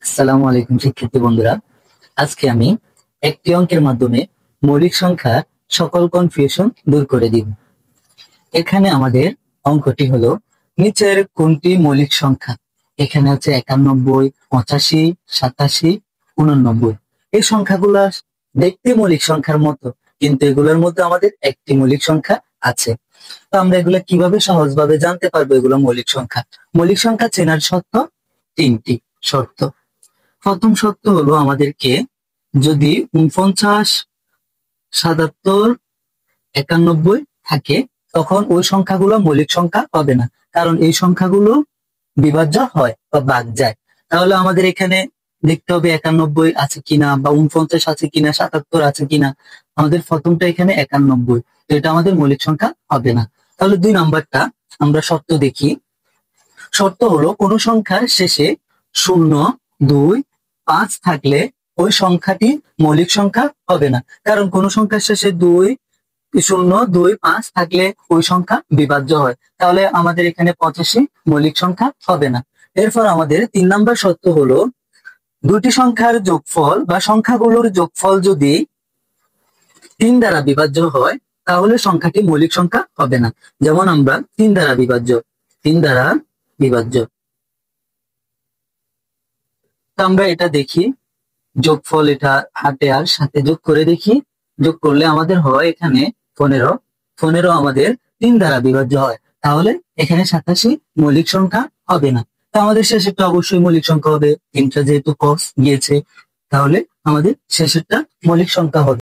আসসালামু আলাইকুম শিক্ষার্থী বন্ধুরা। আজকে আমি একটি অঙ্কের মাধ্যমে মৌলিক সংখ্যার সকল কনফিউশন দূর করে দিব। এখানে আমাদের অঙ্কটি হলো নিচের কোনটি মৌলিক সংখ্যা। এখানে হচ্ছে 91, 85, 87, 89। এই সংখ্যাগুলো দেখতে মৌলিক সংখ্যার মতো, কিন্তু এগুলোর মধ্যে আমাদের একটি মৌলিক সংখ্যা আছে। তো আমরা এগুলো কিভাবে সহজভাবে জানতে পারবো এগুলো মৌলিক সংখ্যা? মৌলিক সংখ্যা চেনার শর্ত তিনটি শর্ত। প্রথম শর্ত হলো আমাদেরকে যদি 49, 77, 91 থাকে, তখন ওই সংখ্যাগুলো মৌলিক সংখ্যা হবে না, কারণ এই সংখ্যাগুলো বিভাজ্য হয় বা বাদ যায়। তাহলে আমাদের এখানে দেখতে হবে 91 আছে কিনা, বা 49 আছে কিনা, 77 আছে কিনা। আমাদের প্রথমটা এখানে 91, তো এটা আমাদের মৌলিক সংখ্যা হবে না। তাহলে 2 নাম্বারটা আমরা শর্ত দেখি। শর্ত হলো কোন সংখ্যার শেষে 0, 2, 5 থাকলে ওই সংখ্যাটি মৌলিক সংখ্যা হবে না, কারণ কোন সংখ্যার শেষে 0, 2, 5 থাকলে ওই সংখ্যা বিভাজ্য হয়। তাহলে আমাদের এখানে 85 মৌলিক সংখ্যা হবে না। এরপর আমাদের 3 নম্বর শর্ত হলো দুটি সংখ্যার যোগফল বা সংখ্যাগুলোর যোগফল যদি 3 দ্বারা বিভাজ্য হয়, তাহলে সংখ্যাটি মৌলিক সংখ্যা হবে না। যেমন আমরা 3 দ্বারা বিভাজ্য। তো আমরা এটা দেখি, যোগফল এটা হাতে আর সাথে যোগ করে দেখি। যোগ করলে আমাদের হয় এখানে 15 আমাদের 3 দ্বারা বিভাজ্য হয়, তাহলে এখানে 87 মৌলিক সংখ্যা হবে না। তো আমাদের শেষেরটা অবশ্যই মৌলিক সংখ্যা হবে, তিনটা যেহেতু কস গিয়েছে, তাহলে আমাদের শেষেরটা মৌলিক সংখ্যা হবে।